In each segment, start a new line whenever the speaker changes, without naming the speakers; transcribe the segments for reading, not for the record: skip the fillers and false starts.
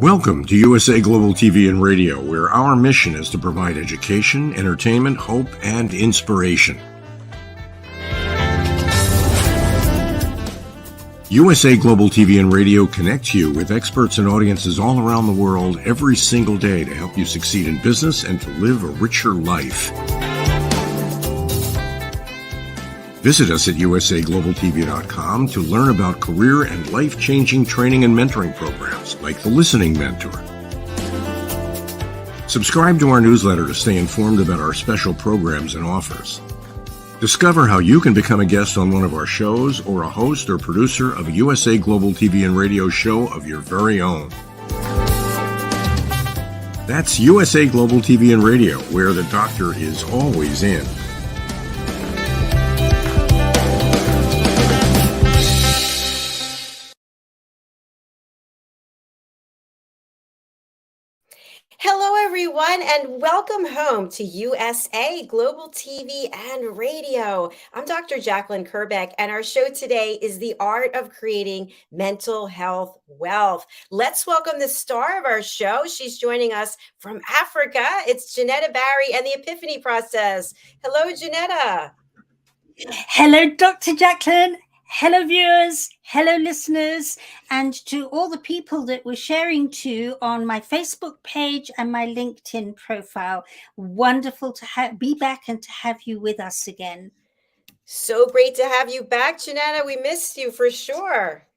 Welcome to USA Global TV and Radio, where our mission is to provide education, entertainment, hope, and inspiration. USA Global TV and Radio connects you with experts and audiences all around the world every single day to help you succeed in business and to live a richer life. Visit us at usaglobaltv.com to learn about career and life-changing training and mentoring programs like the Listening Mentor. Subscribe to our newsletter to stay informed about our special programs and offers. Discover how you can become a guest on one of our shows or a host or producer of a USA Global TV and Radio show of your very own. That's USA Global TV and Radio, where the doctor is always in.
Hello, everyone, and welcome home to USA Global TV and Radio. I'm Dr. JACALYN KERBECK, and our show today is The Art of Creating Mental Health Wealth. Let's welcome the star of our show. She's joining us from Africa. It's Jenetta Barry and the Epiphany Process. Hello, Jenetta.
Hello, Dr. JACALYN. Hello, viewers. Hello, listeners. And to all the people that we're sharing to on my Facebook page and my LinkedIn profile. Wonderful to be back and to have you with us again.
So great to have you back, Jenetta. We missed you for sure.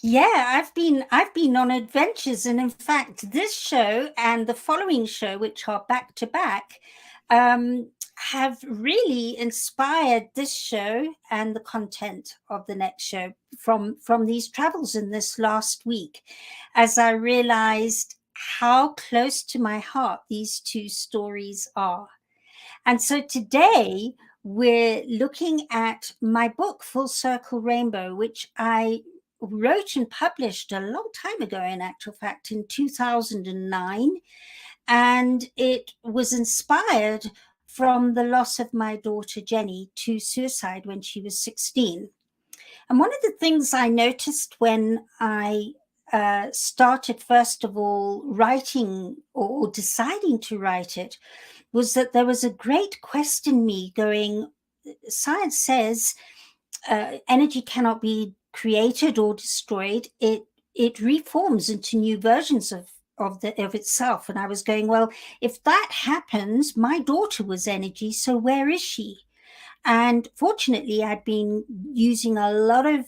Yeah, I've been on adventures. And in fact, this show and the following show, which are back to back, have really inspired this show and the content of the next show from these travels in this last week, as I realized how close to my heart these two stories are. And so today we're looking at my book, Full Circle Rainbow, which I wrote and published a long time ago, in actual fact, in 2009. And it was inspired from the loss of my daughter, Jenny, to suicide when she was 16. And one of the things I noticed when I started, first of all, writing or deciding to write it, was that there was a great quest in me going, science says energy cannot be created or destroyed. It reforms into new versions of itself. And I was going, well, if that happens, my daughter was energy, so where is she? And fortunately, I'd been using a lot of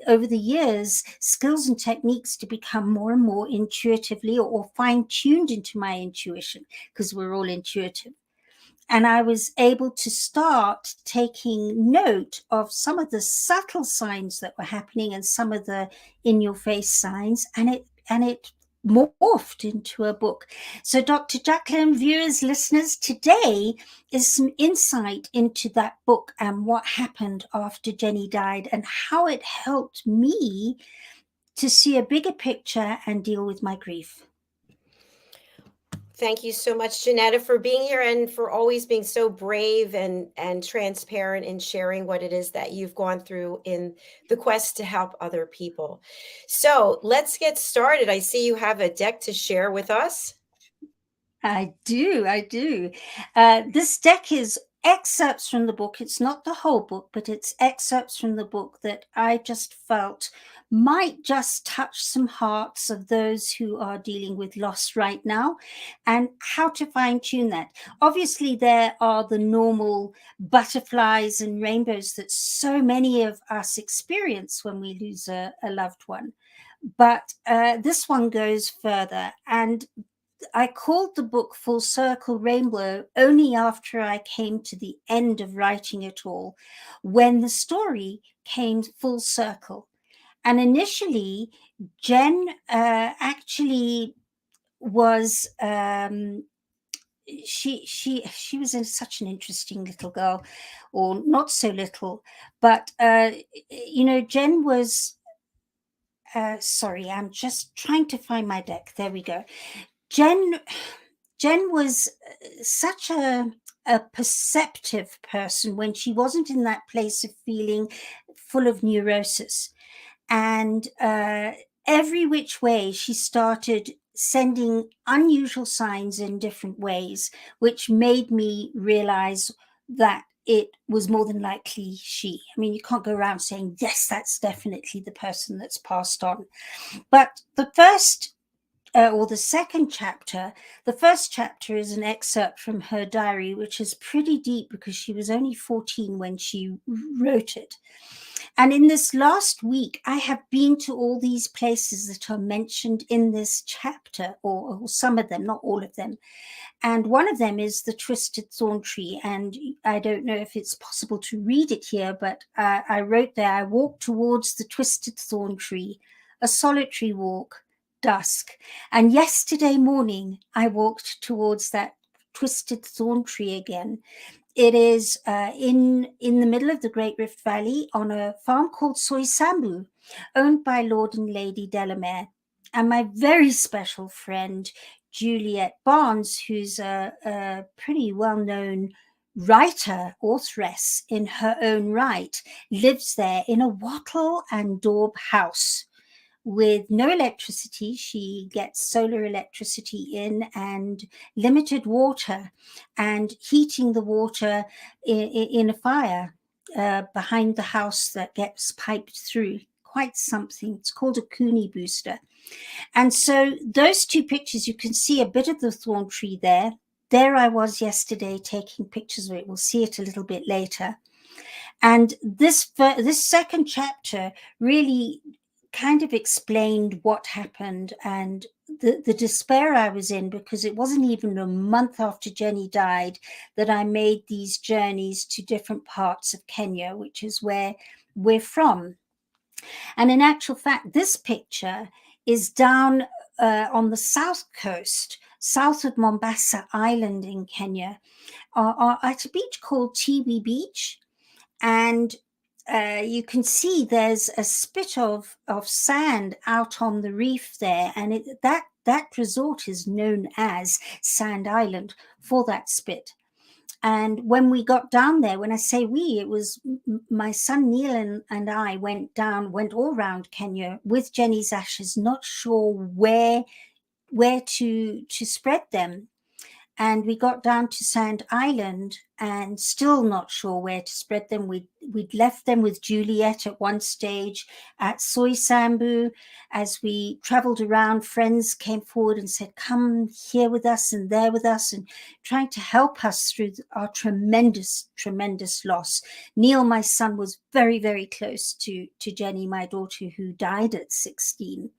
over the years skills and techniques to become more and more intuitively or fine-tuned into my intuition, because we're all intuitive. And I was able to start taking note of some of the subtle signs that were happening and some of the in-your-face signs, and it morphed into a book. So Dr. JACALYN, viewers, listeners, today is some insight into that book and what happened after Jenny died and how it helped me to see a bigger picture and deal with my grief.
Thank you so much, Jenetta, for being here and for always being so brave and transparent in sharing what it is that you've gone through in the quest to help other people. So let's get started. I see you have a deck to share with us.
I do. This deck is excerpts from the book. It's not the whole book, but it's excerpts from the book that I just felt might just touch some hearts of those who are dealing with loss right now and how to fine-tune that. Obviously, there are the normal butterflies and rainbows that so many of us experience when we lose a loved one. But this one goes further. And I called the book Full Circle Rainbow only after I came to the end of writing it all, when the story came full circle. And initially, Jen actually was she was such an interesting little girl, or not so little, but Jen was sorry, I'm just trying to find my deck. There we go. Jen was such a perceptive person when she wasn't in that place of feeling full of neurosis. And every which way she started sending unusual signs in different ways, which made me realize that it was more than likely she. I mean, you can't go around saying, yes, that's definitely the person that's passed on. But the first or the second chapter, the first chapter is an excerpt from her diary, which is pretty deep because she was only 14 when she wrote it. And in this last week, I have been to all these places that are mentioned in this chapter, or some of them, not all of them. And one of them is the Twisted Thorn Tree. And I don't know if it's possible to read it here, but I wrote there, I walked towards the Twisted Thorn Tree, a solitary walk, dusk. And yesterday morning, I walked towards that Twisted Thorn Tree again. It is in the middle of the Great Rift Valley on a farm called Soisambu, owned by Lord and Lady Delamere. And my very special friend, Juliet Barnes, who's a pretty well-known writer, authoress in her own right, lives there in a wattle and daub house with no electricity. She gets solar electricity in and limited water, and heating the water in a fire behind the house that gets piped through. Quite something. It's called a Cooney booster. And so those two pictures, you can see a bit of the thorn tree there. There I was yesterday taking pictures of it. We'll see it a little bit later. And this second chapter really kind of explained what happened and the despair I was in, because it wasn't even a month after Jenny died that I made these journeys to different parts of Kenya, which is where we're from. And in actual fact, this picture is down on the south coast, south of Mombasa Island in Kenya, at a beach called Tiwi Beach. And you can see there's a spit of sand out on the reef there, and that resort is known as Sand Island for that spit. And when we got down there, when I say we, it was my son Neil and I went all around Kenya with Jenny's ashes, not sure where to spread them. And we got down to Sand Island and still not sure where to spread them. We'd left them with Juliet at one stage at Soisambu. As we traveled around, friends came forward and said, come here with us and there with us, and trying to help us through our tremendous, tremendous loss. Neil, my son, was very, very close to Jenny, my daughter, who died at 16.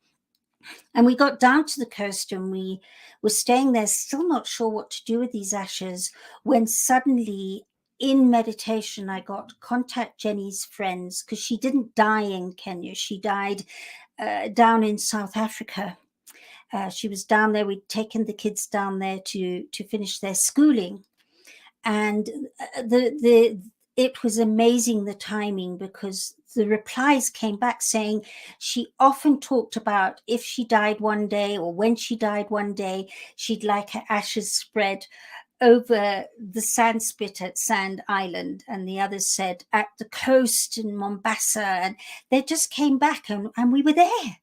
And we got down to the coast and we were staying there, still not sure what to do with these ashes, when suddenly in meditation, I got to contact Jenny's friends, because she didn't die in Kenya. She died down in South Africa. She was down there. We'd taken the kids down there to finish their schooling. And it was amazing, the timing, because the replies came back saying she often talked about if she died one day or when she died one day, she'd like her ashes spread over the sand spit at Sand Island. And the others said at the coast in Mombasa. And they just came back and we were there.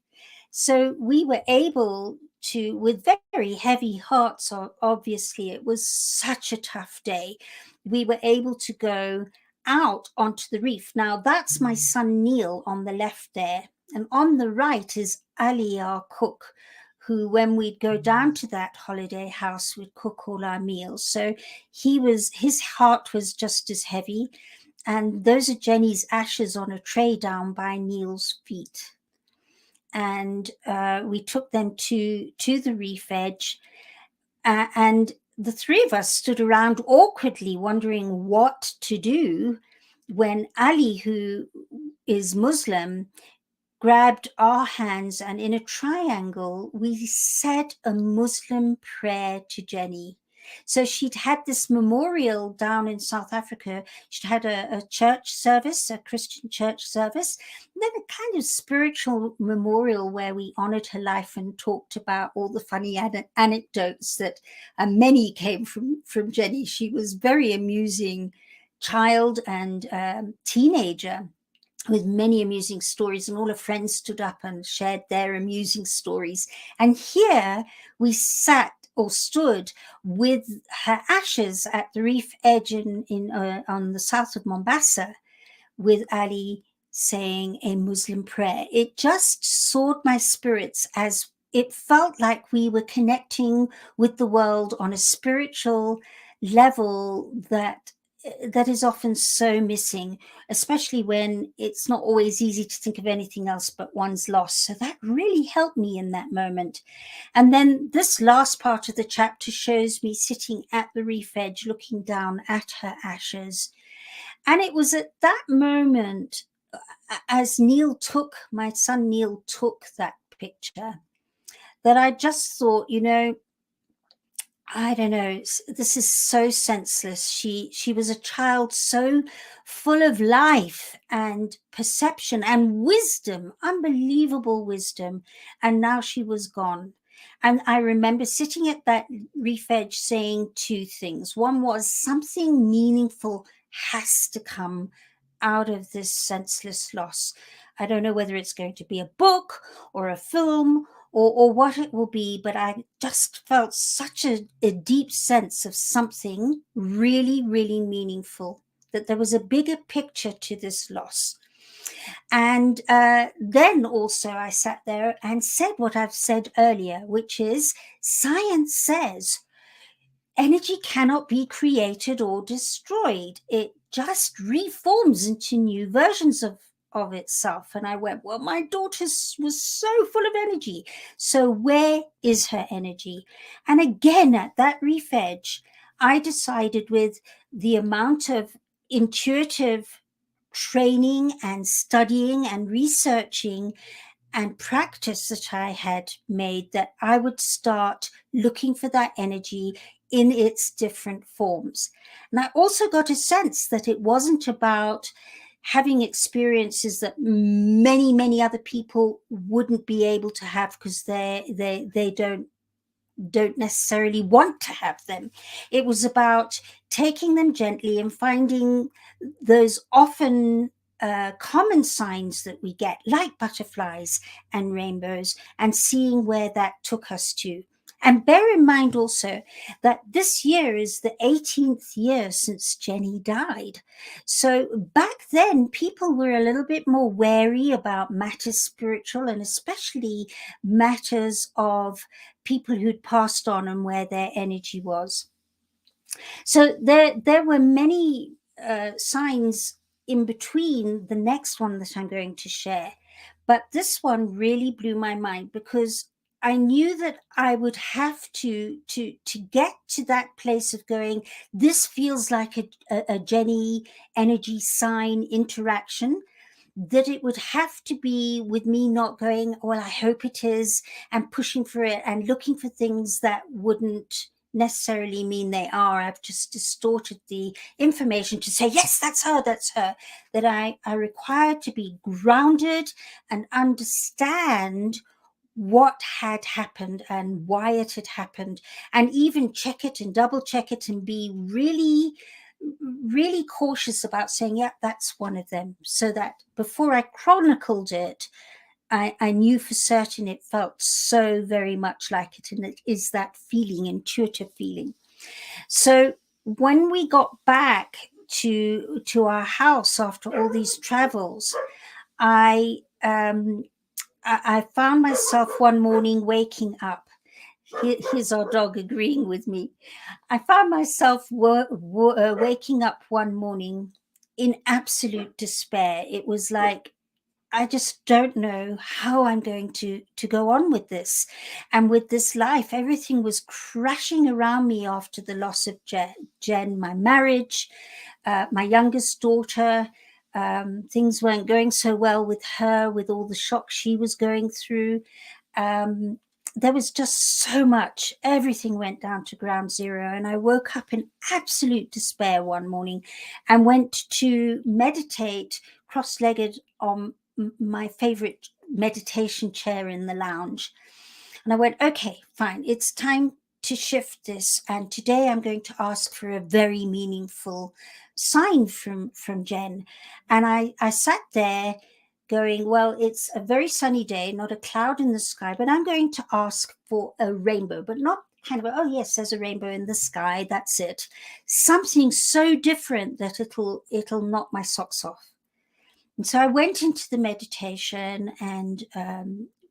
So we were able to, with very heavy hearts, obviously, it was such a tough day. We were able to go out onto the reef. Now, that's my son Neil on the left there. And on the right is Ali, our cook, who, when we'd go down to that holiday house, would cook all our meals. So his heart was just as heavy. And those are Jenny's ashes on a tray down by Neil's feet. And we took them to the reef edge, and the three of us stood around awkwardly wondering what to do, when Ali, who is Muslim, grabbed our hands, and in a triangle we said a Muslim prayer to Jenny. So she'd had this memorial down in South Africa. She'd had a church service, a Christian church service, and then a kind of spiritual memorial where we honored her life and talked about all the funny anecdotes that many came from Jenny. She was very amusing child and teenager. with many amusing stories, and all her friends stood up and shared their amusing stories. And here we sat or stood with her ashes at the reef edge on the south of Mombasa, with Ali saying a Muslim prayer. It just soared my spirits, as it felt like we were connecting with the world on a spiritual level that is often so missing, especially when it's not always easy to think of anything else but one's loss. So that really helped me in that moment. And then this last part of the chapter shows me sitting at the reef edge looking down at her ashes. And it was at that moment, as my son Neil took that picture, that I just thought, I don't know, this is so senseless. She was a child so full of life and perception and wisdom, unbelievable wisdom. And now she was gone. And I remember sitting at that reef edge saying two things. One was, something meaningful has to come out of this senseless loss. I don't know whether it's going to be a book or a film or what it will be, but I just felt such a deep sense of something really, really meaningful, that there was a bigger picture to this loss. And then also I sat there and said what I've said earlier, which is, science says energy cannot be created or destroyed. It just reforms into new versions of itself. And I went, well, my daughter was so full of energy. So where is her energy? And again, at that reef edge, I decided, with the amount of intuitive training and studying and researching and practice that I had made, that I would start looking for that energy in its different forms. And I also got a sense that it wasn't about having experiences that many other people wouldn't be able to have, because they don't necessarily want to have them. It was about taking them gently and finding those often common signs that we get, like butterflies and rainbows, and seeing where that took us to. And bear in mind also that this year is the 18th year since Jenny died. So back then, people were a little bit more wary about matters spiritual, and especially matters of people who'd passed on and where their energy was. So there were many signs in between the next one that I'm going to share. But this one really blew my mind, because I knew that I would have to get to that place of going, this feels like a Jenny energy sign interaction, that it would have to be with me not going, well, I hope it is, and pushing for it and looking for things that wouldn't necessarily mean they are. I've just distorted the information to say, yes, that's her, that I required to be grounded and understand what had happened and why it had happened, and even check it and double check it and be really cautious about saying, yeah, that's one of them, so that before I chronicled it, I knew for certain it felt so very much like it, and it is that feeling, intuitive feeling. So when we got back to our house after all these travels, I found myself one morning waking up. Here's our dog agreeing with me. I found myself waking up one morning in absolute despair. It was like, I just don't know how I'm going to go on with this and with this life. Everything was crashing around me after the loss of Jen, my marriage, my youngest daughter. Things weren't going so well with her, with all the shock she was going through. There was just so much. Everything went down to ground zero. And I woke up in absolute despair one morning and went to meditate cross-legged on my favorite meditation chair in the lounge. And I went, okay, fine, it's time to shift this. And today I'm going to ask for a very meaningful sign from Jen. And I sat there going, well, it's a very sunny day, not a cloud in the sky, but I'm going to ask for a rainbow, but not kind of, oh yes, there's a rainbow in the sky, that's it. Something so different that it'll knock my socks off. And so I went into the meditation and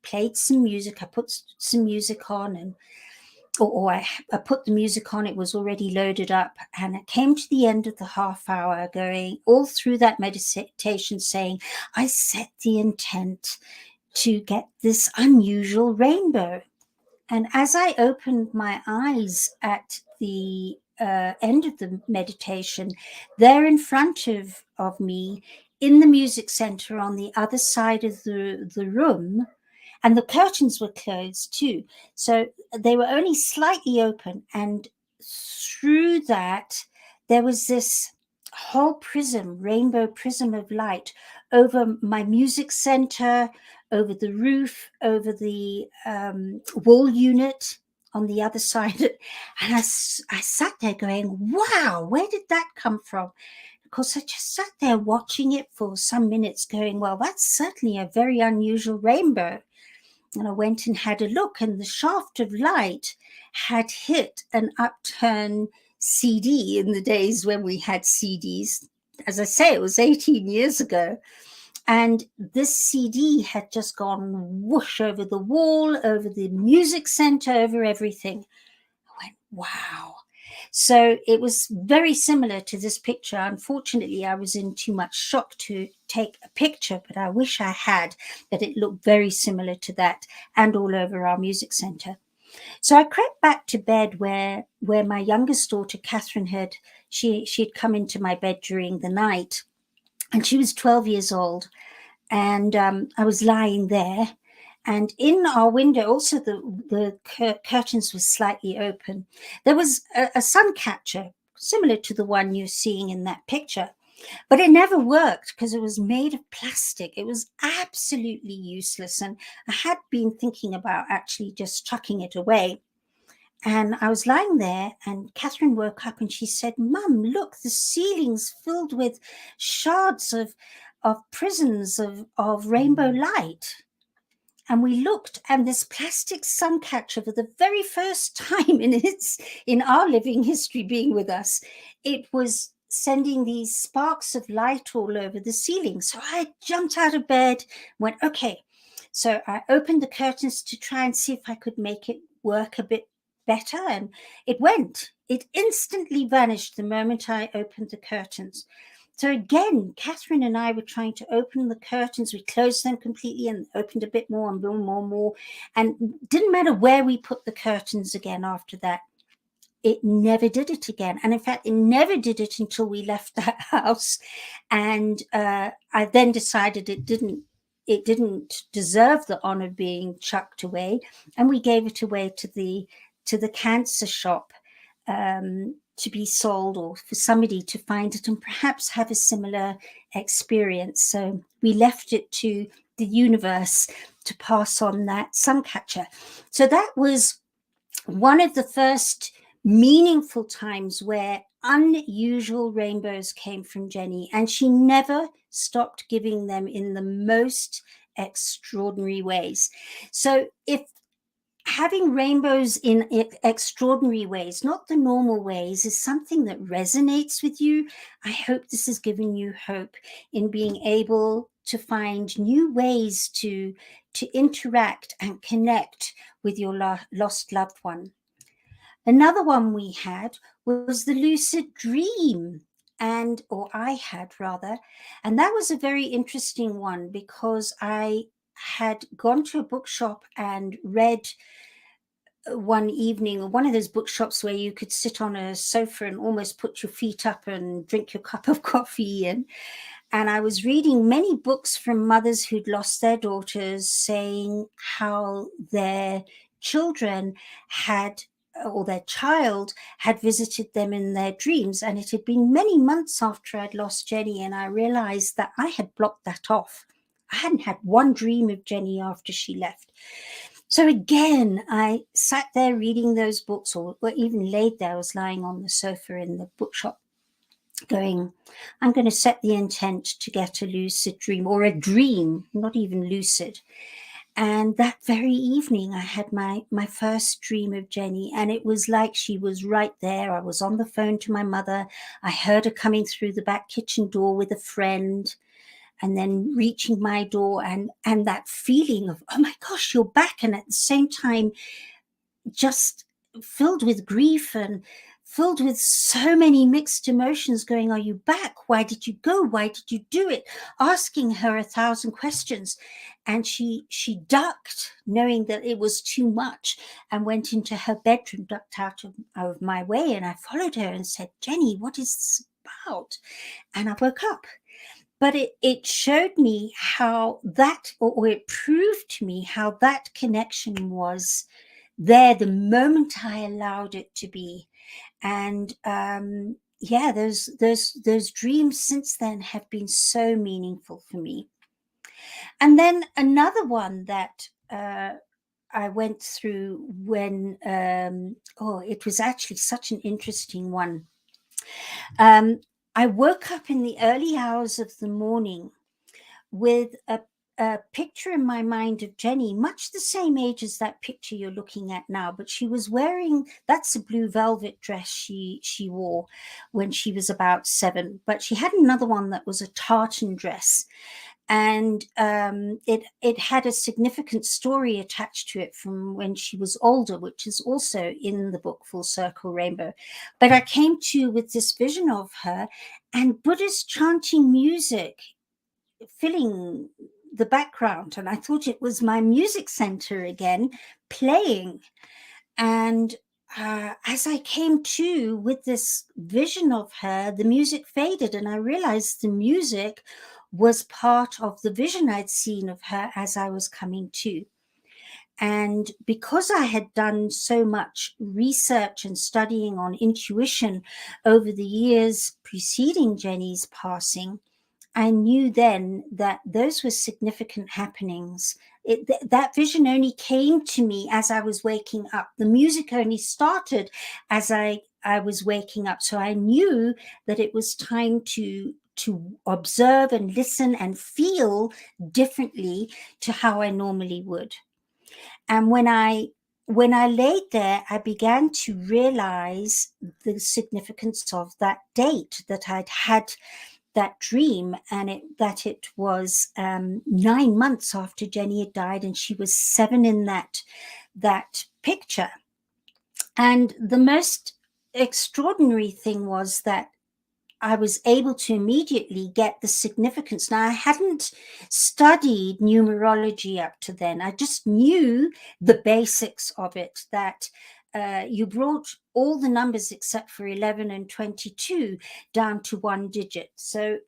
played some music. I put some music on, and I put the music on. It was already loaded up, and it came to the end of the half hour, going all through that meditation, saying, I set the intent to get this unusual rainbow. And as I opened my eyes at the end of the meditation, there in front of me, in the music center on the other side of the room, and the curtains were closed too, so they were only slightly open, and through that there was this whole rainbow prism of light over my music center, over the roof, over the wall unit on the other side. And I sat there going, wow, where did that come from? Of course, I just sat there watching it for some minutes going, well, that's certainly a very unusual rainbow. And I went and had a look, and the shaft of light had hit an upturned CD in the days when we had CDs. As I say, it was 18 years ago. And this CD had just gone whoosh over the wall, over the music center, over everything. I went, wow. So it was very similar to this picture. Unfortunately, I was in too much shock to take a picture, but I wish I had, that it looked very similar to that and all over our music center. So I crept back to bed where my youngest daughter, Catherine, she'd come into my bed during the night, and she was 12 years old. And I was lying there, and in our window also the curtains were slightly open. There was a sun catcher similar to the one you're seeing in that picture, but it never worked because it was made of plastic. It was absolutely useless, and I had been thinking about actually just chucking it away. And I was lying there, and Catherine woke up and she said, Mum, look, the ceiling's filled with shards of prisms of rainbow light. And we looked, and this plastic sun catcher, for the very first time in our living history being with us, it was sending these sparks of light all over the ceiling. So I jumped out of bed, went, okay. So I opened the curtains to try and see if I could make it work a bit better, and it went. It instantly vanished the moment I opened the curtains. So again, Catherine and I were trying to open the curtains. We closed them completely and opened a bit more and more. And didn't matter where we put the curtains again after that. It never did it again. And in fact, it never did it until we left that house. And I then decided it didn't deserve the honor of being chucked away. And we gave it away to the cancer shop, to be sold, or for somebody to find it and perhaps have a similar experience. So we left it to the universe to pass on that sun catcher. So that was one of the first meaningful times where unusual rainbows came from Jenny, and she never stopped giving them in the most extraordinary ways. So if having rainbows in extraordinary ways, not the normal ways, is something that resonates with you, I hope this has given you hope in being able to find new ways to interact and connect with your lost loved one. Another one we had was the lucid dream, or I had rather, and that was a very interesting one because I had gone to a bookshop and read one evening, one of those bookshops where you could sit on a sofa and almost put your feet up and drink your cup of coffee. And I was reading many books from mothers who'd lost their daughters, saying how their children or their child had visited them in their dreams. And it had been many months after I'd lost Jenny, and I realized that I had blocked that off. I hadn't had one dream of Jenny after she left. So again, I sat there reading those books, or even laid there. I was lying on the sofa in the bookshop. going, I'm going to set the intent to get a lucid dream, or a dream, not even lucid. And that very evening, I had my first dream of Jenny, and it was like she was right there. I was on the phone to my mother. I heard her coming through the back kitchen door with a friend, and then reaching my door, and that feeling of, oh my gosh, you're back. And at the same time, just filled with grief and filled with so many mixed emotions, going, are you back? Why did you go? Why did you do it? Asking her 1,000 questions. And she ducked, knowing that it was too much, and went into her bedroom, ducked out of my way. And I followed her and said, Jenny, what is this about? And I woke up. But it showed me how that, or it proved to me how that connection was there the moment I allowed it to be. And yeah, those dreams since then have been so meaningful for me. And then another one that I went through when it was actually such an interesting one. I woke up in the early hours of the morning with a picture in my mind of Jenny, much the same age as that picture you're looking at now, but she was wearing, that's a blue velvet dress she wore when she was about 7, but she had another one that was a tartan dress. And it had a significant story attached to it from when she was older, which is also in the book Full Circle Rainbow. But I came to with this vision of her, and Buddhist chanting music filling the background, and I thought it was my music center again playing. And as I came to with this vision of her, the music faded, and I realized the music was part of the vision I'd seen of her as I was coming to. And because I had done so much research and studying on intuition over the years preceding Jenny's passing, I knew then that those were significant happenings. That vision only came to me as I was waking up. The music only started as I was waking up. So I knew that it was time to observe and listen and feel differently to how I normally would. And when I laid there, I began to realize the significance of that date, that I'd had that dream, and that it was 9 months after Jenny had died, and she was 7 in that picture. And the most extraordinary thing was that I was able to immediately get the significance. Now, I hadn't studied numerology up to then. I just knew the basics of it, that you brought all the numbers except for 11 and 22 down to 1 digit. So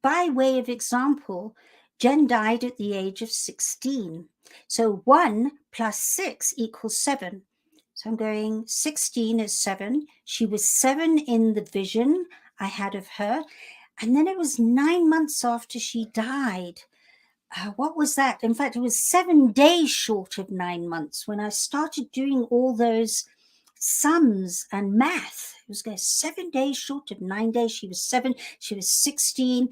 by way of example, Jen died at the age of 16. So 1 plus 6 equals 7. So I'm going 16 is 7. She was 7 in the vision I had of her. And then it was 9 months after she died. What was that? In fact, it was 7 days short of 9 months when I started doing all those sums and math. It was going 7 days short of 9 days. She was 7, she was 16.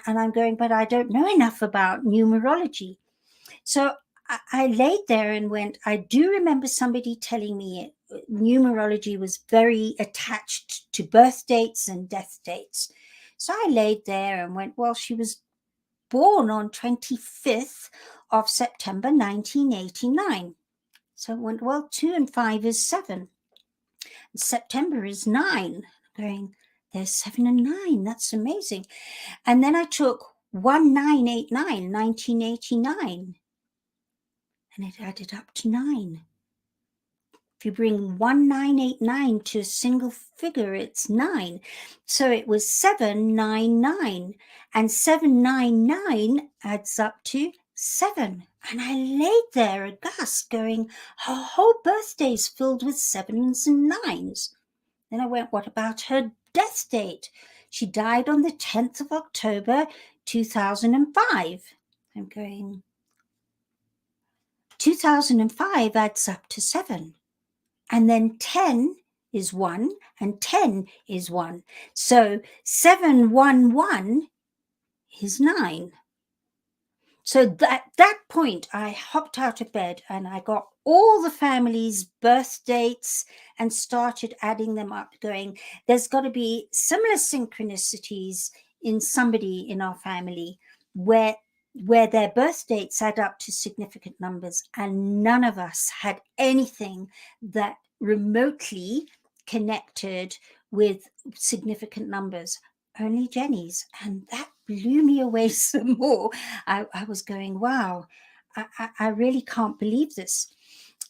And I'm going, but I don't know enough about numerology. So I laid there and went, I do remember somebody telling me numerology was very attached to birth dates and death dates. So I laid there and went, well, she was born on 25th of September 1989. So I went, well, 2 and 5 is 7. September is 9. Going, there's 7 and 9. That's amazing. And then I took 1989, 1989. And it added up to 9. If you bring 1989 to a single figure, it's 9. So it was 799. And 799 adds up to 7. And I laid there aghast, going, her whole birthday's filled with 7s and 9s. Then I went, what about her death date? She died on the 10th of October, 2005. I'm going, 2005 adds up to 7. And then 10 is 1 and 10 is 1. So 711 is 9. So at that point, I hopped out of bed and I got all the family's birth dates and started adding them up, going, there's got to be similar synchronicities in somebody in our family where their birth dates add up to significant numbers. And none of us had anything that remotely connected with significant numbers, only Jenny's. And that blew me away some more. I was going, wow, I really can't believe this.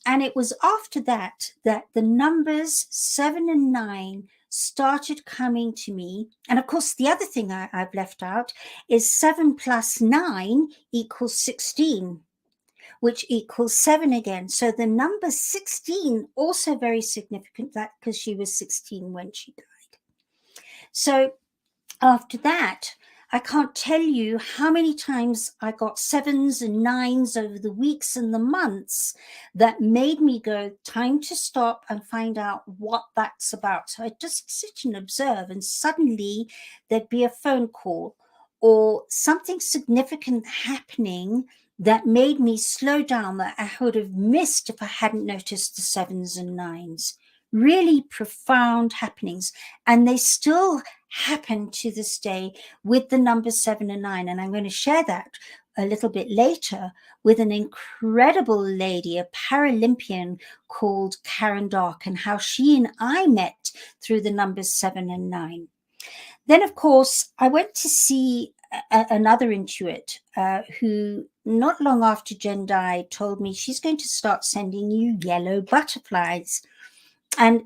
And it was after that the numbers 7 and 9 started coming to me. And of course, the other thing I've left out is 7 plus 9 equals 16, which equals 7 again. So the number 16, also very significant, that because she was 16 when she died. So after that, I can't tell you how many times I got 7s and 9s over the weeks and the months that made me go, time to stop and find out what that's about. So I'd just sit and observe, and suddenly there'd be a phone call or something significant happening that made me slow down, that I would have missed if I hadn't noticed the 7s and 9s. Really profound happenings. And they still happen to this day with the numbers 7 and 9. And I'm going to share that a little bit later with an incredible lady, a Paralympian called Karen Dark, and how she and I met through the numbers 7 and 9. Then, of course, I went to see another Intuit who not long after Jen died told me she's going to start sending you yellow butterflies. And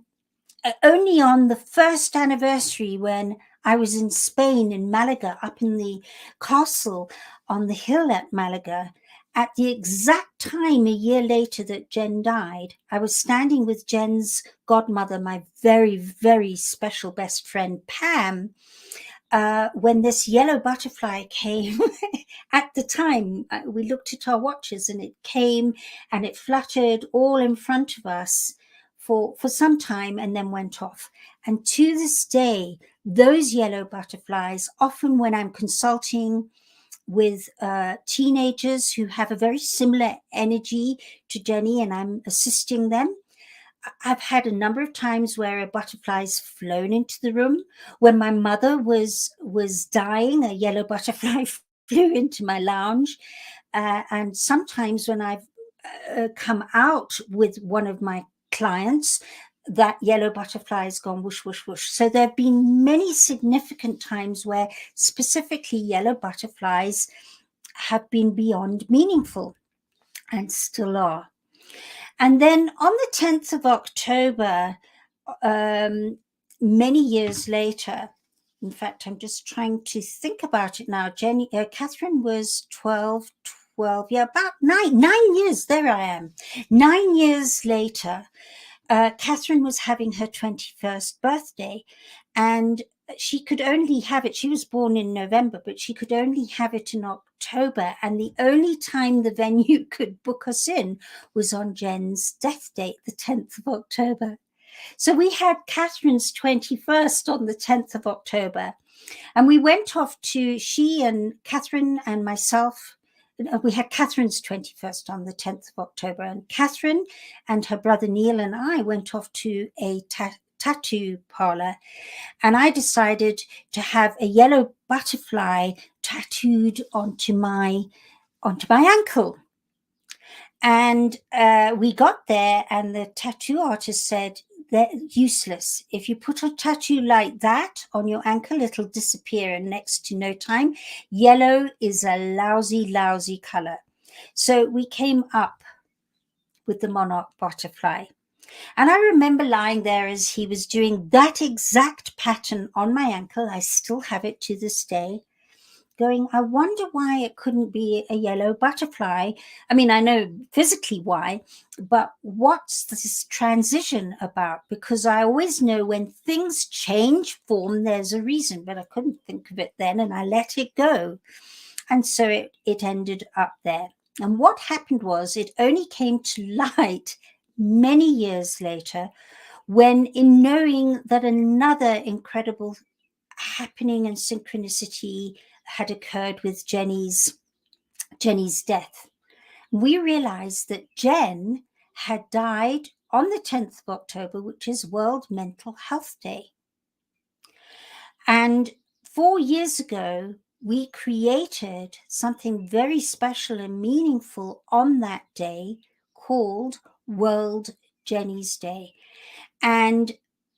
only on the first anniversary, when I was in Spain, in Malaga, up in the castle on the hill at Malaga, at the exact time a year later that Jen died, I was standing with Jen's godmother, my very, very special best friend, Pam, when this yellow butterfly came. At the time, we looked at our watches, and it came and it fluttered all in front of us for some time and then went off. And to this day, those yellow butterflies, often when I'm consulting with teenagers who have a very similar energy to Jenny and I'm assisting them, I've had a number of times where a butterfly's flown into the room. When my mother was dying, a yellow butterfly flew into my lounge. And sometimes when I've come out with one of my clients, that yellow butterfly has gone whoosh, whoosh, whoosh. So there have been many significant times where specifically yellow butterflies have been beyond meaningful and still are. And then on the 10th of October, many years later, in fact, I'm just trying to think about it now. Catherine was 12, about nine years, there I am. 9 years later, Catherine was having her 21st birthday, and she could only have it, she was born in November, but she could only have it in October. And the only time the venue could book us in was on Jen's death date, the 10th of October. So we had Catherine's 21st on the 10th of October. And we went off to, she and Catherine and myself, we had Catherine's 21st on the 10th of October. And Catherine and her brother Neil and I went off to a tattoo parlor, and I decided to have a yellow butterfly tattooed onto my ankle. And we got there, and the tattoo artist said, they're useless. If you put a tattoo like that on your ankle, it'll disappear in next to no time. Yellow is a lousy, lousy color. So we came up with the monarch butterfly. And I remember lying there as he was doing that exact pattern on my ankle. I still have it to this day, going, I wonder why it couldn't be a yellow butterfly. I mean, I know physically why, but what's this transition about? Because I always know when things change form, there's a reason, but I couldn't think of it then, and I let it go. And so it ended up there. And what happened was, it only came to light many years later when, in knowing that another incredible happening and synchronicity had occurred with Jenny's death, we realized that Jen had died on the 10th of October, which is World Mental Health Day. And 4 years ago, we created something very special and meaningful on that day called World Jenny's Day. And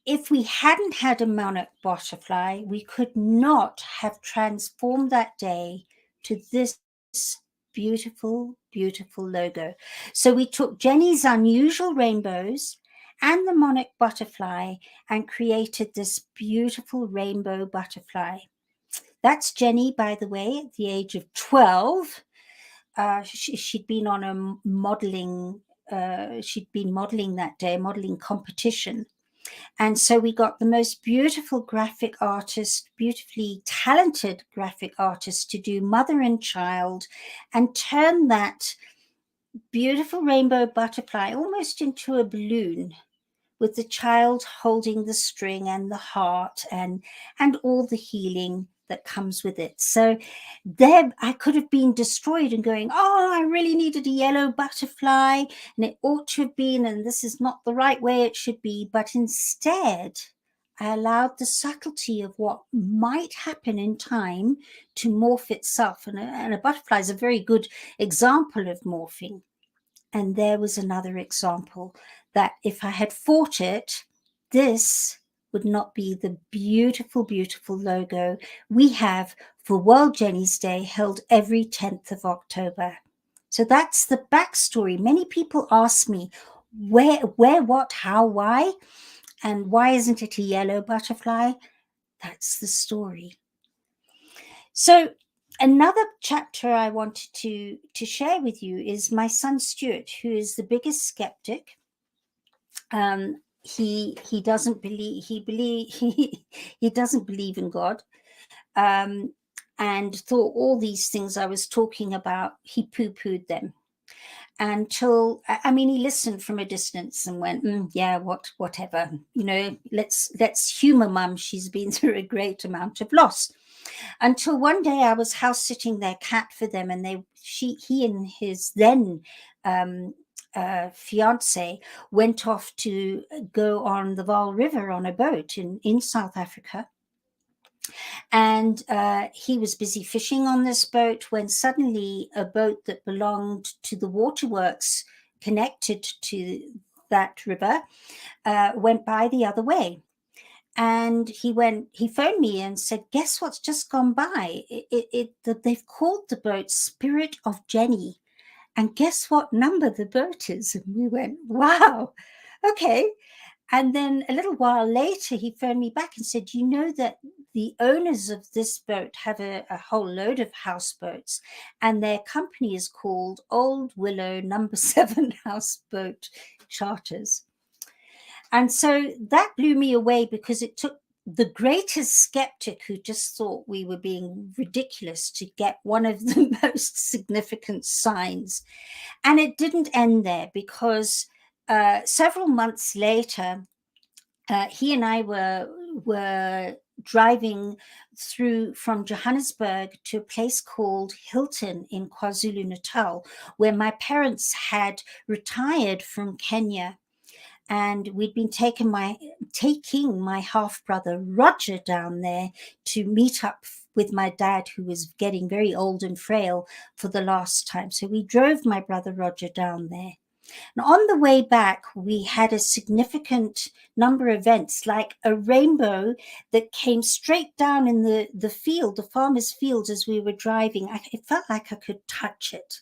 if we hadn't had a monarch butterfly, we could not have transformed that day to this beautiful, beautiful logo. So we took Jenny's unusual rainbows and the monarch butterfly and created this beautiful rainbow butterfly. That's Jenny, by the way, at the age of 12. She'd been on a modeling, she'd been modeling that day, modeling competition. And so we got the most beautiful graphic artist, beautifully talented graphic artist to do mother and child and turn that beautiful rainbow butterfly almost into a balloon, with the child holding the string and the heart and all the healing that comes with it. So there I could have been destroyed and going, oh, I really needed a yellow butterfly and it ought to have been, and this is not the right way it should be. But instead, I allowed the subtlety of what might happen in time to morph itself. And a butterfly is a very good example of morphing. And there was another example that if I had fought it, this would not be the beautiful, beautiful logo we have for World Jenny's Day, held every 10th of October. So that's the backstory. Many people ask me, where, what, how, why? And why isn't it a yellow butterfly? That's the story. So another chapter I wanted to share with you is my son Stuart, who is the biggest skeptic. He doesn't believe he doesn't believe in God, and thought all these things I was talking about, he poo-pooed them until, I mean, he listened from a distance and went, yeah, whatever, you know, let's humor mum. She's been through a great amount of loss. Until one day I was house sitting their cat for them, and he and his then fiance went off to go on the Vaal River on a boat in South Africa. And he was busy fishing on this boat when suddenly a boat that belonged to the waterworks connected to that river went by the other way. And he phoned me and said, guess what's just gone by? They've called the boat Spirit of Jenny. And guess what number the boat is? And we went, wow, okay. And then a little while later, he phoned me back and said, you know that the owners of this boat have a whole load of houseboats, and their company is called Old Willow No. 7 Houseboat Charters. And so that blew me away, because it took the greatest skeptic who just thought we were being ridiculous to get one of the most significant signs. And it didn't end there, because several months later, he and I were driving through from Johannesburg to a place called Hilton in KwaZulu-Natal, where my parents had retired from Kenya. And we'd been taking my half-brother Roger down there to meet up with my dad, who was getting very old and frail, for the last time. So we drove my brother Roger down there. And on the way back, we had a significant number of events, like a rainbow that came straight down in the field, the farmer's field, as we were driving. It felt like I could touch it.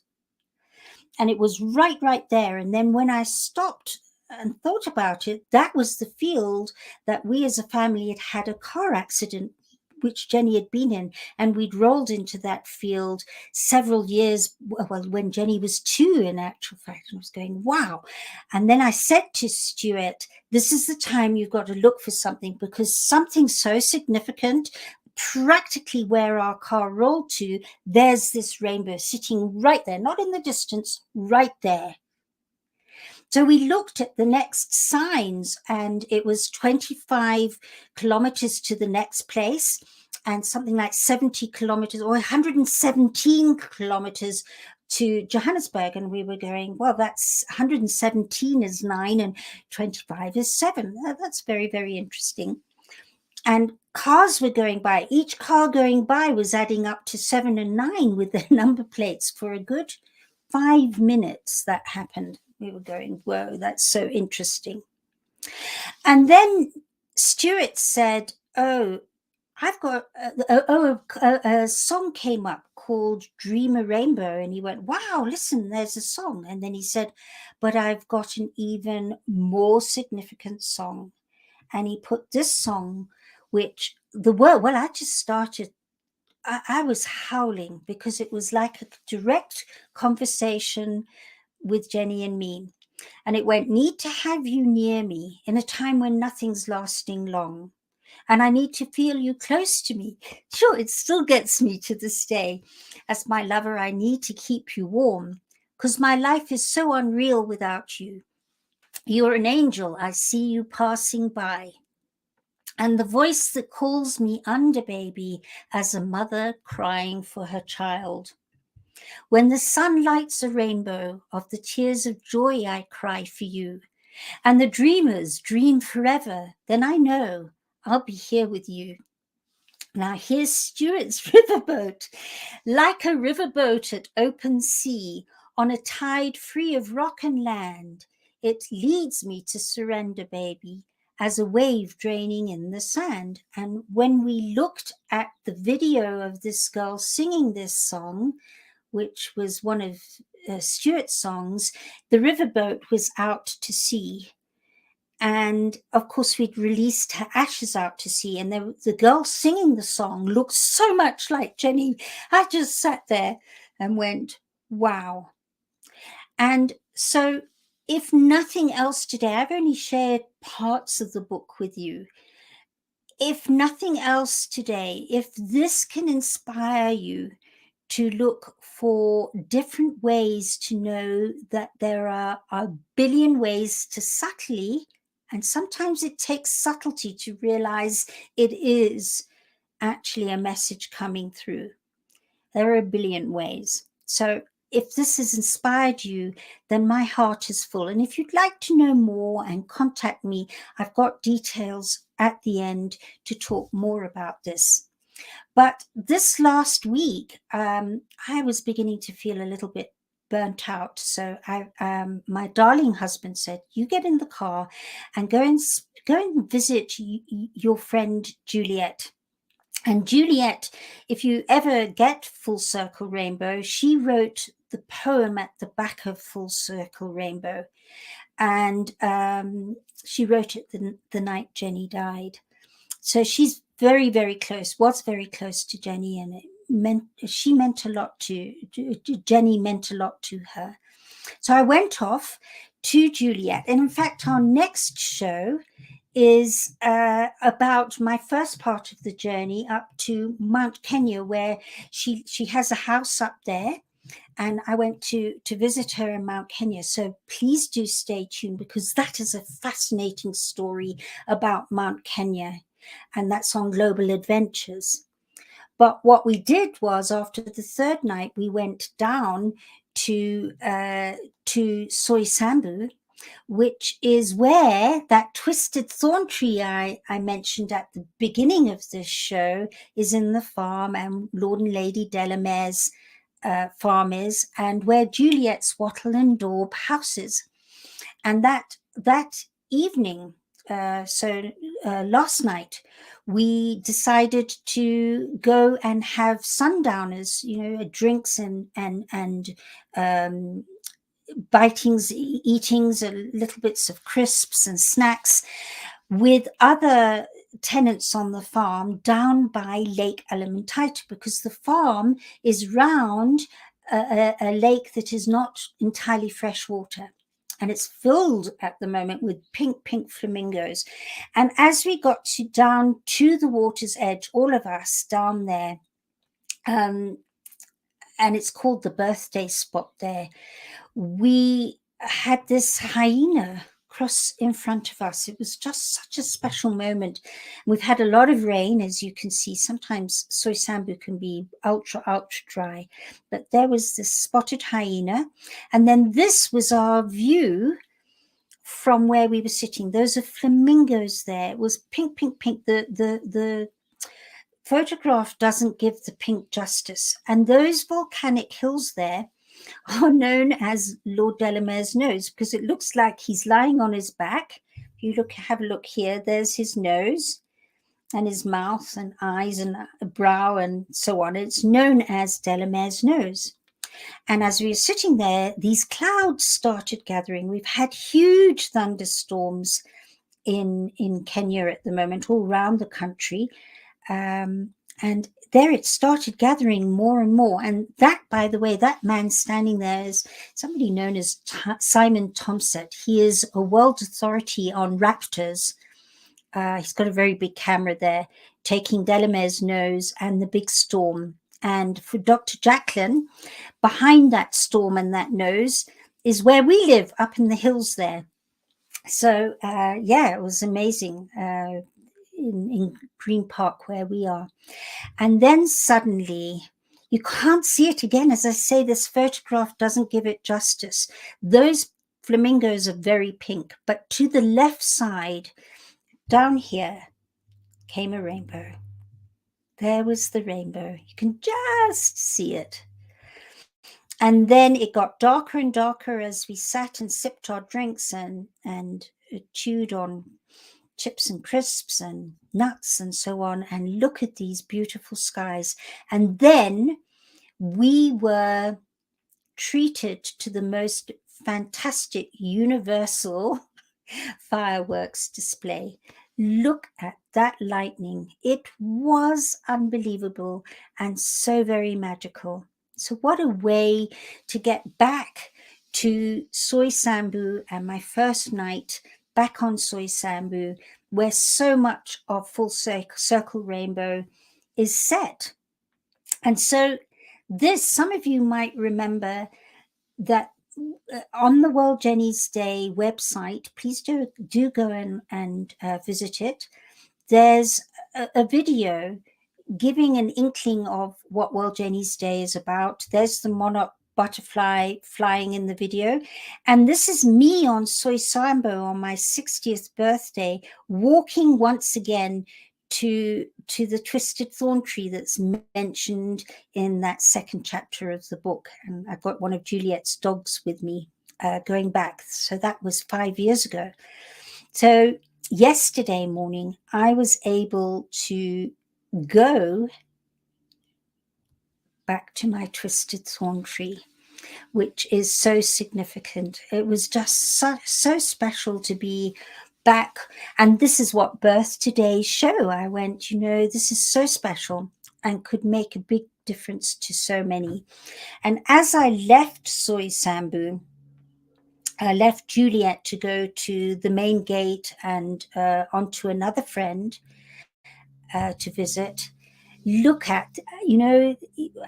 And it was right there. And then when I stopped and thought about it, that was the field that we as a family had a car accident, which Jenny had been in, and we'd rolled into that field several years, well, when Jenny was 2, in actual fact. And I was going, wow. And then I said to Stuart, this is the time you've got to look for something, because something so significant, practically where our car rolled to, there's this rainbow sitting right there, not in the distance, right there. So we looked at the next signs, and it was 25 kilometers to the next place, and something like 70 kilometers or 117 kilometers to Johannesburg. And we were going, well, that's 117 is 9 and 25 is 7. That's very, very interesting. And cars were going by. Each car going by was adding up to 7 and 9 with their number plates for a good 5 minutes. That happened. We were going, whoa, that's so interesting. And then Stuart said, oh, I've got a song came up called Dream a Rainbow. And he went, wow, listen, there's a song. And then he said, but I've got an even more significant song. And he put this song, which the word, well, I just started, I was howling because it was like a direct conversation with Jenny and me. And it went, need to have you near me in a time when nothing's lasting long. And I need to feel you close to me. Sure, it still gets me to this day. As my lover, I need to keep you warm because my life is so unreal without you. You're an angel. I see you passing by. And the voice that calls me under, baby, as a mother crying for her child. When the sun lights a rainbow of the tears of joy, I cry for you. And the dreamers dream forever, then I know I'll be here with you. Now here's Stuart's riverboat. Like a riverboat at open sea, on a tide free of rock and land, it leads me to surrender, baby, as a wave draining in the sand. And when we looked at the video of this girl singing this song, which was one of Stuart's songs, the riverboat was out to sea. And of course, we'd released her ashes out to sea, and the girl singing the song looked so much like Jenny. I just sat there and went, wow. And so, if nothing else today, I've only shared parts of the book with you. If nothing else today, if this can inspire you to look for different ways to know that there are a billion ways to subtly, and sometimes it takes subtlety to realize it is actually a message coming through. There are a billion ways. So if this has inspired you, then my heart is full. And if you'd like to know more and contact me, I've got details at the end to talk more about this. But this last week, I was beginning to feel a little bit burnt out. So my darling husband said, you get in the car and go and visit your friend Juliet. And Juliet, if you ever get Full Circle Rainbow, she wrote the poem at the back of Full Circle Rainbow. And she wrote it the night Jenny died. So she's very, very close, was very close to Jenny, and she meant a lot to Jenny, meant a lot to her. So I went off to Juliet. And in fact, our next show is about my first part of the journey up to Mount Kenya, where she has a house up there. And I went to visit her in Mount Kenya. So please do stay tuned, because that is a fascinating story about Mount Kenya. And that's on Global Adventures. But what we did was, after the third night, we went down to Soy-Sambu, which is where that twisted thorn tree I mentioned at the beginning of this show is in the farm, and Lord and Lady Delamere's farm is, and where Juliet's wattle and daub house is. And that evening, last night, we decided to go and have sundowners, drinks and bitings, eatings, little bits of crisps and snacks with other tenants on the farm down by Lake Elementaita, because the farm is round a lake that is not entirely fresh water. And it's filled at the moment with pink flamingos. And as we got down to the water's edge, all of us down there, and it's called the birthday spot there, we had this hyena cross in front of us. It was just such a special moment. We've had a lot of rain, as you can see. Sometimes Soy Sambu can be ultra dry, but there was this spotted hyena. And then this was our view from where we were sitting. Those are flamingos there. It was pink, pink, pink. The photograph doesn't give the pink justice. And those volcanic hills there are known as Lord Delamere's nose, because it looks like he's lying on his back. If you have a look here, there's his nose and his mouth and eyes and brow and so on. It's known as Delamere's nose. And as we were sitting there, these clouds started gathering. We've had huge thunderstorms in Kenya at the moment, all around the country. And there it started gathering more and more. And that, by the way, that man standing there is somebody known as Simon Tomset. He is a world authority on raptors. He's got a very big camera there, taking Delamere's nose and the big storm. And for Dr. JACALYN, behind that storm and that nose is where we live, up in the hills there. So, yeah, it was amazing in Green Park where we are. And then suddenly, you can't see it again. As I say, this photograph doesn't give it justice. Those flamingos are very pink, but to the left side, down here, came a rainbow. There was the rainbow. You can just see it. And then it got darker and darker as we sat and sipped our drinks and chewed on chips and crisps and nuts and so on, and look at these beautiful skies. And then we were treated to the most fantastic universal fireworks display. Look at that lightning. It was unbelievable and so very magical. So what a way to get back to Soy Sambu and my first night back on Soy Sambu, where so much of Full Circle Rainbow is set. And so this, some of you might remember that on the World Jenny's Day website, please do go and visit it. There's a video giving an inkling of what World Jenny's Day is about. There's the monarch butterfly flying in the video. And this is me on Soy Sambu on my 60th birthday, walking once again to the twisted thorn tree that's mentioned in that second chapter of the book. And I've got one of Juliet's dogs with me going back. So that was 5 years ago. So yesterday morning, I was able to go back to my twisted thorn tree, which is so significant. It was just so special to be back. And this is what birthed today's show. I went, this is so special and could make a big difference to so many. And as I left Soy Sambu, I left Juliet to go to the main gate and onto another friend to visit. Look at,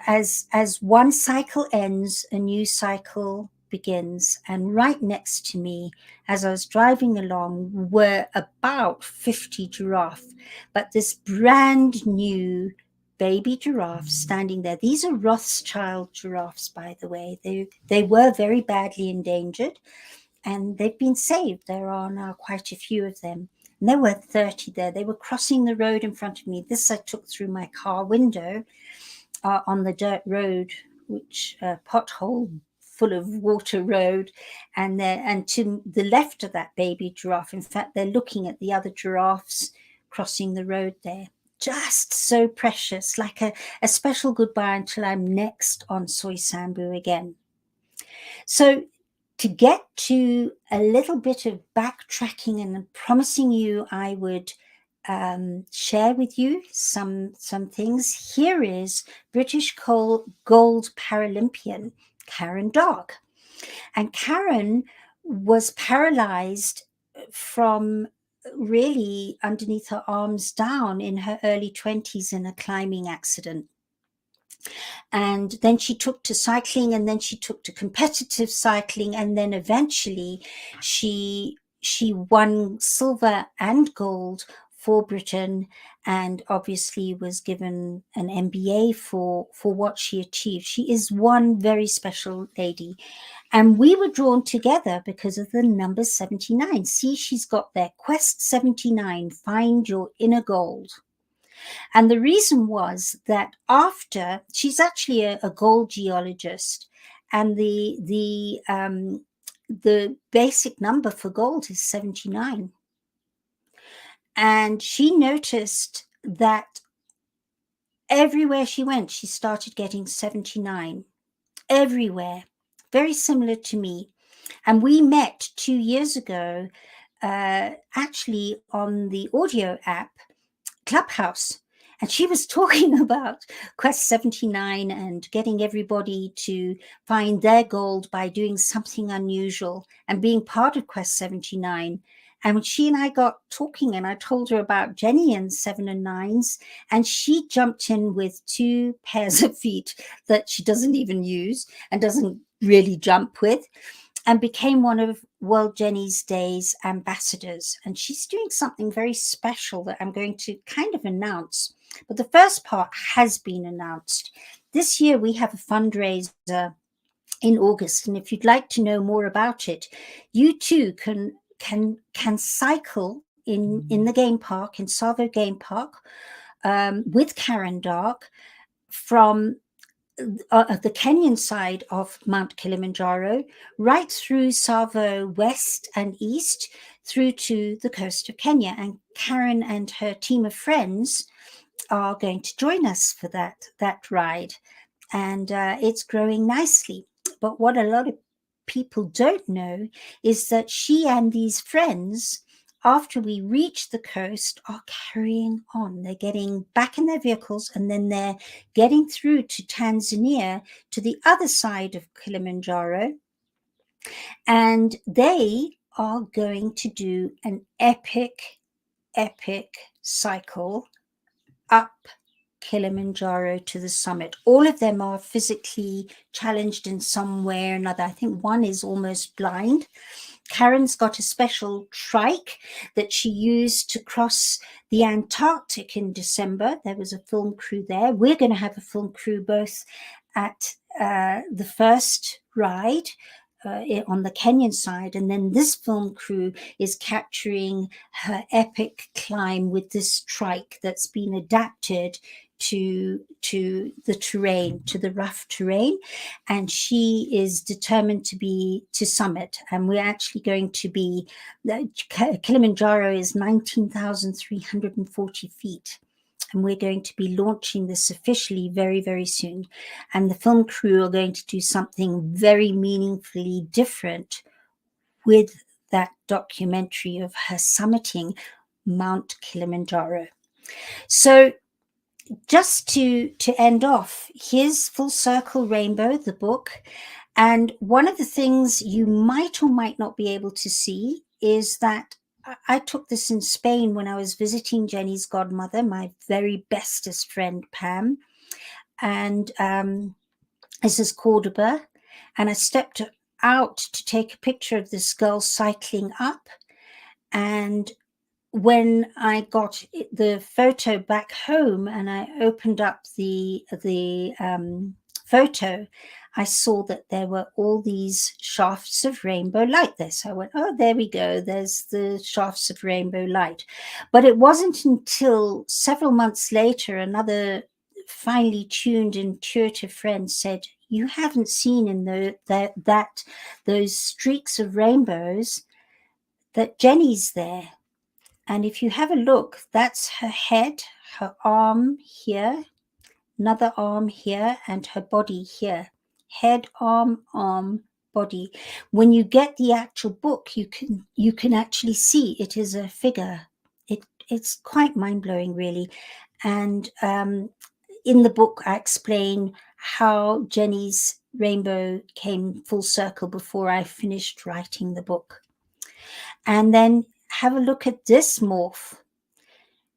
as one cycle ends, a new cycle begins. And right next to me, as I was driving along, were about 50 giraffes, but this brand new baby giraffe standing there. These are Rothschild giraffes, by the way. They were very badly endangered, and they've been saved. There are now quite a few of them. And there were 30 there. They were crossing the road in front of me. This I took through my car window on the dirt road, which pothole full of water road. And to the left of that baby giraffe, in fact, they're looking at the other giraffes crossing the road there. Just so precious, like a special goodbye until I'm next on Soy Sambu again. So to get to a little bit of backtracking and promising you I would share with you some things, here is British gold Paralympian Karen Dark. And Karen was paralyzed from really underneath her arms down in her early 20s in a climbing accident. And then she took to cycling, and then she took to competitive cycling, and then eventually she won silver and gold for Britain, and obviously was given an MBA for what she achieved. She is one very special lady. And we were drawn together because of the number 79. See, she's got there, Quest 79, find your inner gold. And the reason was that after, she's actually a gold geologist, and the basic number for gold is 79. And she noticed that everywhere she went, she started getting 79. Everywhere. Very similar to me. And we met 2 years ago, actually on the audio app Clubhouse. And she was talking about Quest 79 and getting everybody to find their gold by doing something unusual and being part of Quest 79. And when she and I got talking, and I told her about Jenny and 7 and 9s, and she jumped in with 2 pairs of feet that she doesn't even use and doesn't really jump with, and became one of World Jenny's Day's ambassadors. And she's doing something very special that I'm going to kind of announce. But the first part has been announced. This year we have a fundraiser in August, and if you'd like to know more about it, you too can cycle in the game park, in Savo Game Park, with Karen Dark from the Kenyan side of Mount Kilimanjaro, right through Savo west and east, through to the coast of Kenya. And Karen and her team of friends are going to join us for that ride. And it's growing nicely. But what a lot of people don't know is that she and these friends, after we reach the coast, are carrying on. They're getting back in their vehicles, and then they're getting through to Tanzania, to the other side of Kilimanjaro. And they are going to do an epic cycle up Kilimanjaro to the summit. All of them are physically challenged in some way or another. I think one is almost blind. Karen's got a special trike that she used to cross the Antarctic in December. There was a film crew there. We're going to have a film crew both at the first ride on the Kenyan side, and then this film crew is capturing her epic climb with this trike that's been adapted to the terrain, to the rough terrain, and she is determined to summit. And we're actually going to be, Kilimanjaro is 19,340 feet. And we're going to be launching this officially very, very soon. And the film crew are going to do something very meaningfully different with that documentary of her summiting Mount Kilimanjaro. So just to end off, here's Full Circle Rainbow, the book. And one of the things you might or might not be able to see is that I took this in Spain when I was visiting Jenny's godmother, my very bestest friend, Pam. And this is Cordoba. And I stepped out to take a picture of this girl cycling up. And when I got the photo back home and I opened up the photo, I saw that there were all these shafts of rainbow light there. So I went, oh, there we go. There's the shafts of rainbow light. But it wasn't until several months later, another finely tuned, intuitive friend said, you haven't seen in those streaks of rainbows that Jenny's there. And if you have a look, that's her head, her arm here, another arm here, and her body here. Head, arm, body. When you get the actual book, you can actually see it is a figure. It's quite mind-blowing, really. And in the book, I explain how Jenny's rainbow came full circle before I finished writing the book. And then have a look at this morph.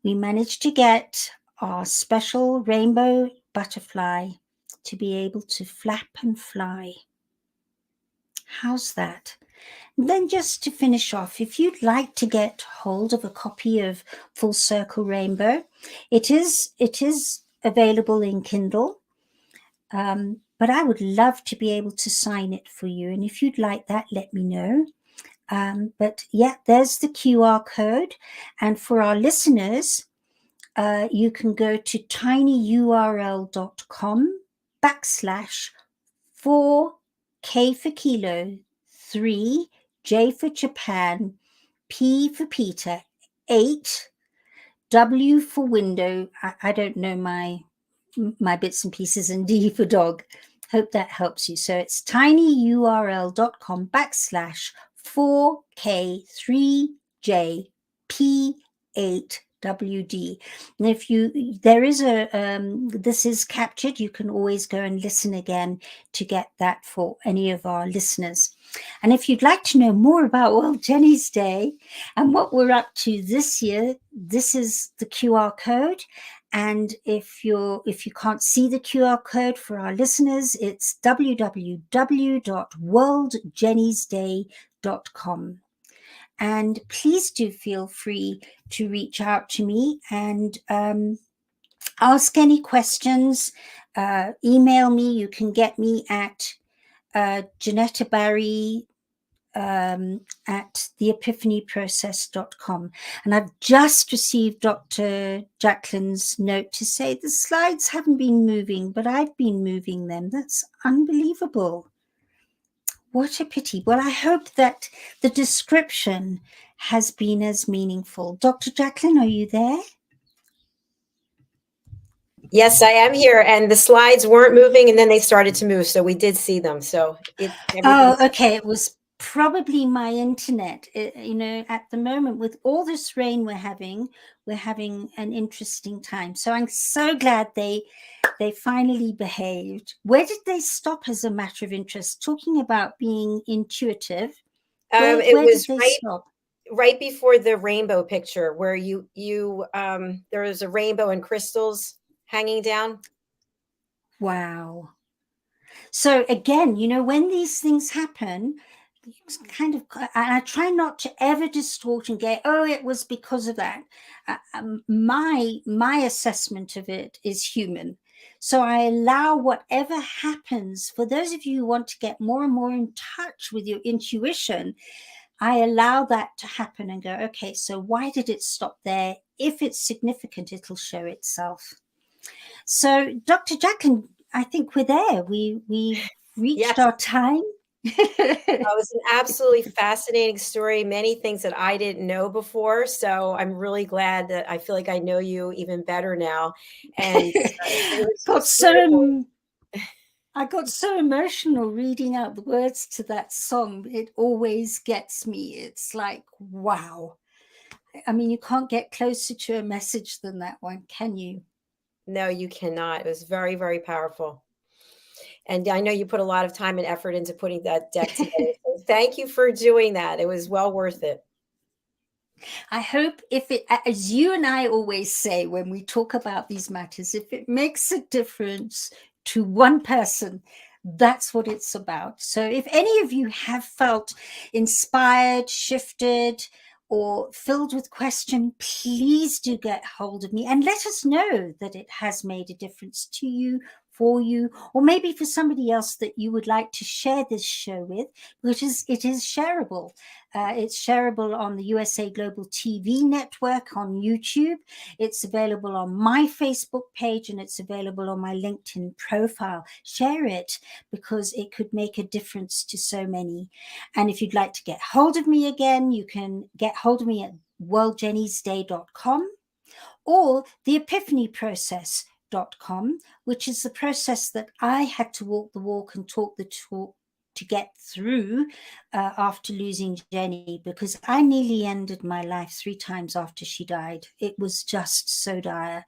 We managed to get our special rainbow butterfly to be able to flap and fly. How's that? And then just to finish off, if you'd like to get hold of a copy of Full Circle Rainbow, it is available in Kindle, but I would love to be able to sign it for you. And if you'd like that, let me know. But yeah, there's the QR code. And for our listeners, you can go to tinyurl.com/4K for kilo, 3, J for Japan, P for Peter, 8, W for window. I don't know my bits and pieces, and D for dog. Hope that helps you. So it's tinyurl.com/4K3JP8WD. And if there is this is captured, you can always go and listen again to get that for any of our listeners. And if you'd like to know more about World Jenny's Day and what we're up to this year, this is the QR code. And if you can't see the QR code for our listeners, it's www.worldjennysday.com. And please do feel free to reach out to me and ask any questions. Email me. You can get me at Jenetta Barry at theepiphanyprocess.com. And I've just received Dr. JACALYN's note to say the slides haven't been moving, but I've been moving them. That's unbelievable. What a pity. Well, I hope that the description has been as meaningful. Dr. JACALYN, are you there?
Yes, I am here, and the slides weren't moving, and then they started to move, so we did see them. So
okay. It was probably my internet. At the moment, with all this rain we're having an interesting time. So I'm so glad they finally behaved. Where did they stop, as a matter of interest? Talking about being intuitive. Where did they stop?
Right before the rainbow picture, where there was a rainbow and crystals hanging down.
Wow. So again, when these things happen, it's kind of, I try not to ever distort and go, oh, it was because of that. My assessment of it is human. So I allow whatever happens. For those of you who want to get more and more in touch with your intuition, I allow that to happen and go, okay, so why did it stop there? If it's significant, it'll show itself. So Dr. JACALYN, I think we're there. We reached our time.
It was an absolutely fascinating story. Many things that I didn't know before. So I'm really glad that I feel like I know you even better now. And
I got so emotional reading out the words to that song. It always gets me. It's like, wow. I mean, you can't get closer to a message than that one, can you?
No, you cannot. It was very, very powerful. And I know you put a lot of time and effort into putting that deck together. So thank you for doing that. It was well worth it.
I hope as you and I always say when we talk about these matters, if it makes a difference to one person, that's what it's about. So if any of you have felt inspired, shifted, or filled with question, please do get hold of me and let us know that it has made a difference to you, for you, or maybe for somebody else that you would like to share this show with, which it is shareable. It's shareable on the USA Global TV network on YouTube. It's available on my Facebook page, and it's available on my LinkedIn profile. Share it, because it could make a difference to so many. And if you'd like to get hold of me again, you can get hold of me at worldjennysday.com or theepiphanyprocess.com, which is the process that I had to walk the walk and talk the talk to get through after losing Jenny, because I nearly ended my life 3 times after she died. It was just so dire.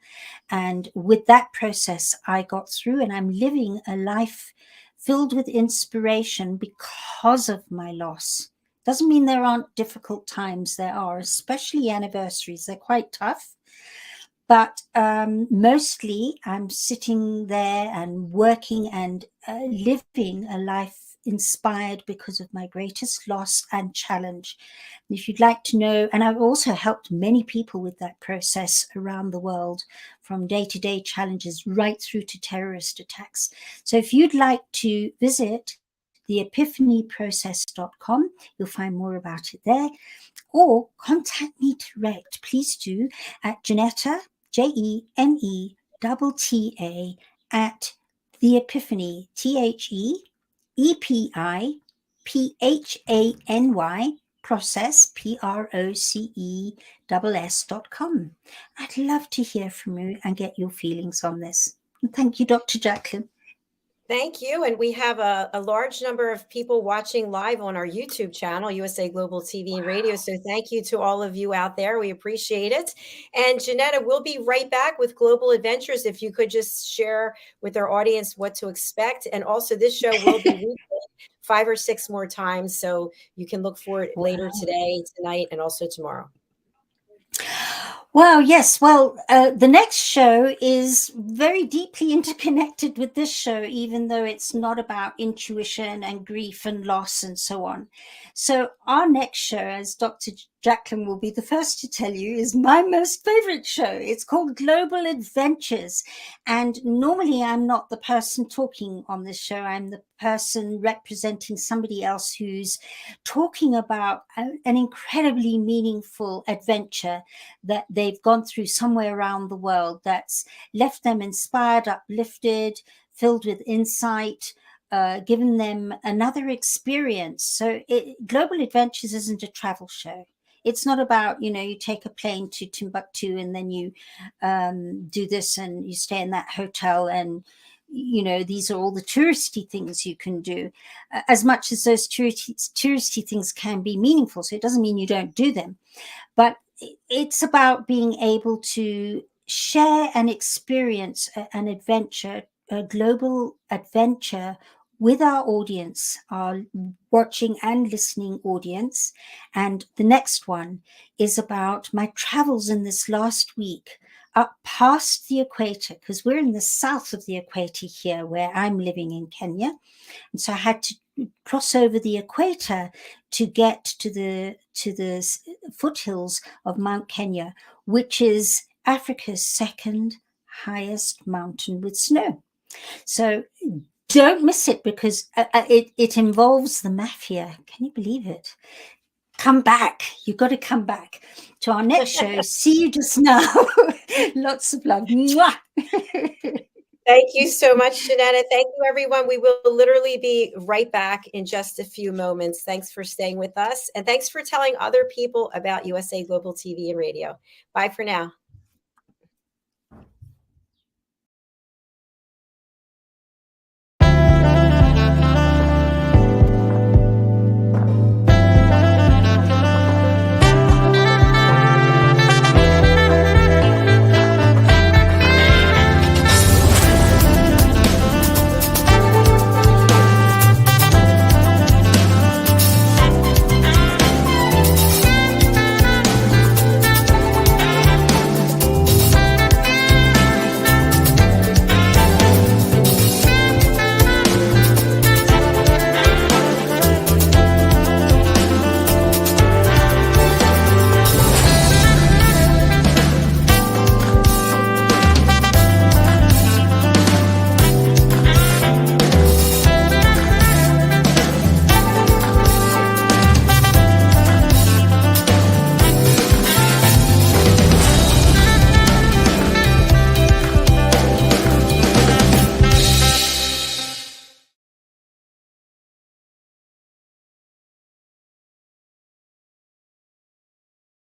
And with that process, I got through, and I'm living a life filled with inspiration because of my loss. Doesn't mean there aren't difficult times. There are, especially anniversaries. They're quite tough. But mostly I'm sitting there and working and living a life inspired because of my greatest loss and challenge. And if you'd like to know, and I've also helped many people with that process around the world, from day-to-day challenges right through to terrorist attacks. So if you'd like to visit theepiphanyprocess.com, you'll find more about it there, or contact me direct, please do, at Jenetta, JENETTA, at The Epiphany, THEEPIPHANY process, PROCESS.com. I'd love to hear from you and get your feelings on this. And thank you, Dr. JACALYN.
Thank you. And we have a large number of people watching live on our YouTube channel, USA Global TV and Radio. So thank you to all of you out there. We appreciate it. And Jenetta, we'll be right back with Global Adventures. If you could just share with our audience what to expect. And also this show will be replayed 5 or 6 more times. So you can look for it later today, tonight, and also tomorrow.
Well, yes. Well, the next show is very deeply interconnected with this show, even though it's not about intuition and grief and loss and so on. So our next show, as Dr. JACALYN will be the first to tell you, is my most favorite show. It's called Global Adventures. And normally I'm not the person talking on this show. I'm the person representing somebody else who's talking about an incredibly meaningful adventure that they've gone through somewhere around the world that's left them inspired, uplifted, filled with insight, given them another experience. So Global Adventures isn't a travel show. It's not about, you take a plane to Timbuktu and then you do this and you stay in that hotel and, these are all the touristy things you can do, as much as those touristy things can be meaningful. So it doesn't mean you don't do them, but it's about being able to share and experience an adventure, a global adventure with our audience, our watching and listening audience. And the next one is about my travels in this last week up past the equator, because we're in the south of the equator here where I'm living in Kenya. And so I had to cross over the equator to get to the foothills of Mount Kenya, which is Africa's second highest mountain with snow. So don't miss it, because it involves the mafia. Can you believe it? Come back. You've got to come back to our next show. See you just now. Lots of love. Mwah.
Thank you so much, Jenetta. Thank you, everyone. We will literally be right back in just a few moments. Thanks for staying with us. And thanks for telling other people about USA Global TV and Radio. Bye for now.